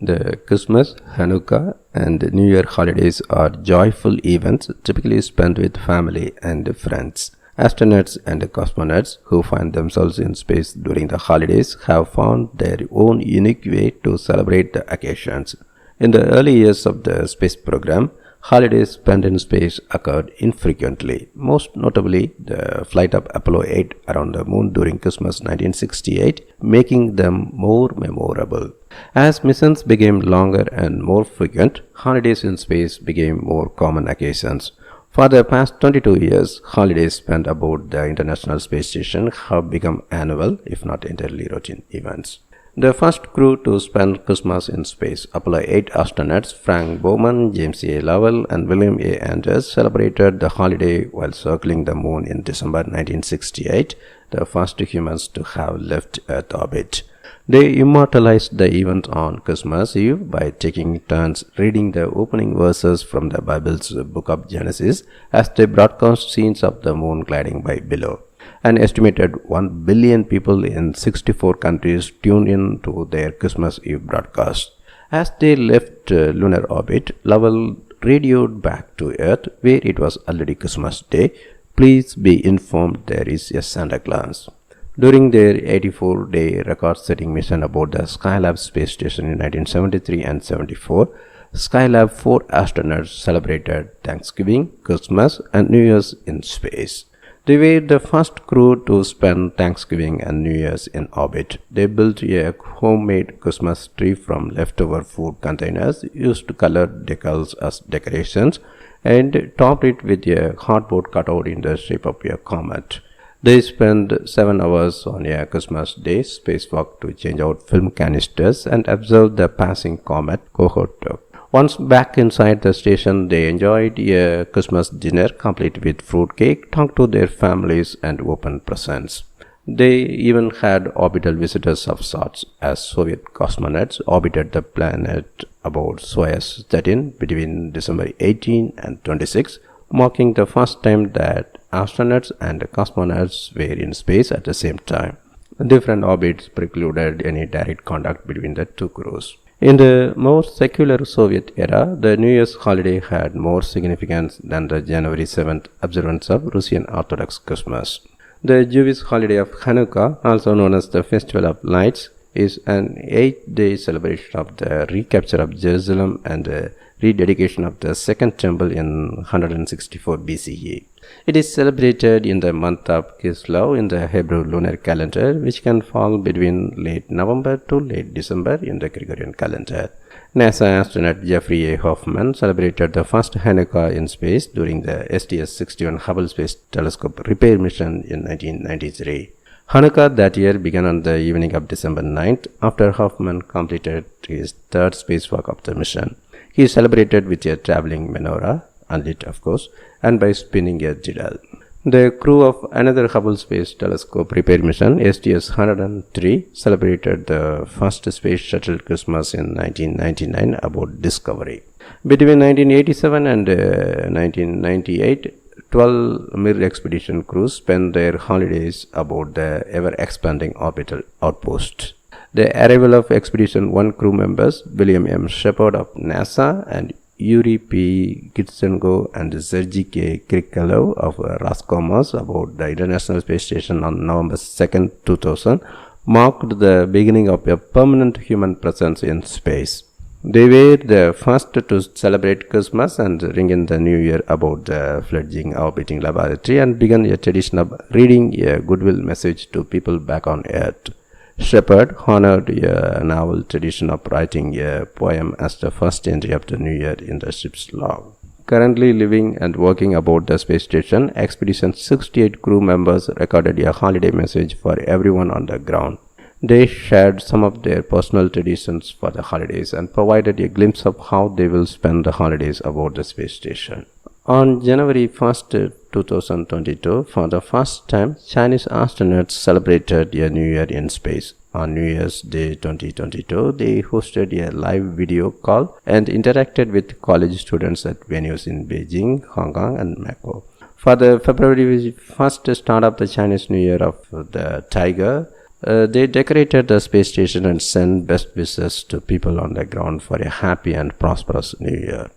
The Christmas, Hanukkah, and New Year holidays are joyful events typically spent with family and friends. Astronauts and cosmonauts who find themselves in space during the holidays have found their own unique way to celebrate the occasions. In the early years of the space program, holidays spent in space occurred infrequently, most notably the flight of Apollo 8 around the moon during Christmas 1968, making them more memorable. As missions became longer and more frequent, holidays in space became more common occasions. For the past 22 years, holidays spent aboard the International Space Station have become annual, if not entirely routine events. The first crew to spend Christmas in space, Apollo 8 astronauts Frank Bowman, James A. Lovell, and William A. Anders celebrated the holiday while circling the moon in December 1968, the first humans to have left Earth orbit. They immortalized the event on Christmas Eve by taking turns reading the opening verses from the Bible's book of Genesis as they broadcast scenes of the moon gliding by below. An estimated 1 billion people in 64 countries tuned in to their Christmas Eve broadcast. As they left lunar orbit, Lovell radioed back to Earth, where it was already Christmas Day. Please be informed there is a Santa Claus. During their 84-day record-setting mission aboard the Skylab space station in 1973 and 74, Skylab 4 astronauts celebrated Thanksgiving, Christmas, and New Year's in space. They were the first crew to spend Thanksgiving and New Year's in orbit. They built a homemade Christmas tree from leftover food containers, used colored decals as decorations, and topped it with a cardboard cutout in the shape of a comet. They spent 7 hours on a Christmas Day spacewalk to change out film canisters and observe the passing comet cohort. Once back inside the station, they enjoyed a Christmas dinner complete with fruitcake, talked to their families, and opened presents. They even had orbital visitors of sorts, as Soviet cosmonauts orbited the planet aboard Soyuz 13 between December 18 and 26, marking the first time that astronauts and cosmonauts were in space at the same time. Different orbits precluded any direct contact between the two crews. In the more secular Soviet era, the New Year's holiday had more significance than the January 7th observance of Russian Orthodox Christmas. The Jewish holiday of Hanukkah, also known as the Festival of Lights, is an 8-day celebration of the recapture of Jerusalem and the rededication of the Second Temple in 164 BCE. It is celebrated in the month of Kislev in the Hebrew lunar calendar, which can fall between late November to late December in the Gregorian calendar. NASA astronaut Jeffrey A. Hoffman celebrated the first Hanukkah in space during the STS-61 Hubble Space Telescope repair mission in 1993. Hanukkah that year began on the evening of December 9th after Hoffman completed his third spacewalk of the mission. He celebrated with a traveling menorah, unlit of course, and by spinning a diddle. The crew of another Hubble Space Telescope repair mission, STS-103, celebrated the first space shuttle Christmas in 1999 aboard Discovery. Between 1987 and 1998, 12 Mir expedition crews spent their holidays aboard the ever-expanding orbital outpost. The arrival of Expedition 1 crew members, William M. Shepard of NASA and Yuri P. Gitsenko and Sergei K. Krikalev of Roscosmos aboard the International Space Station on November 2, 2000, marked the beginning of a permanent human presence in space. They were the first to celebrate Christmas and ring in the New Year aboard the fledgling orbiting laboratory and began a tradition of reading a goodwill message to people back on Earth. Shepard honored a novel tradition of writing a poem as the first entry of the New Year in the ship's log. Currently living and working aboard the space station, Expedition 68 crew members recorded a holiday message for everyone on the ground. They shared some of their personal traditions for the holidays and provided a glimpse of how they will spend the holidays aboard the space station. On January 1st, 2022, for the first time, Chinese astronauts celebrated a New Year in space. On New Year's Day 2022, they hosted a live video call and interacted with college students at venues in Beijing, Hong Kong, and Macau. For the February 1st start of the Chinese New Year of the Tiger, They decorated the space station and sent best wishes to people on the ground for a happy and prosperous new year.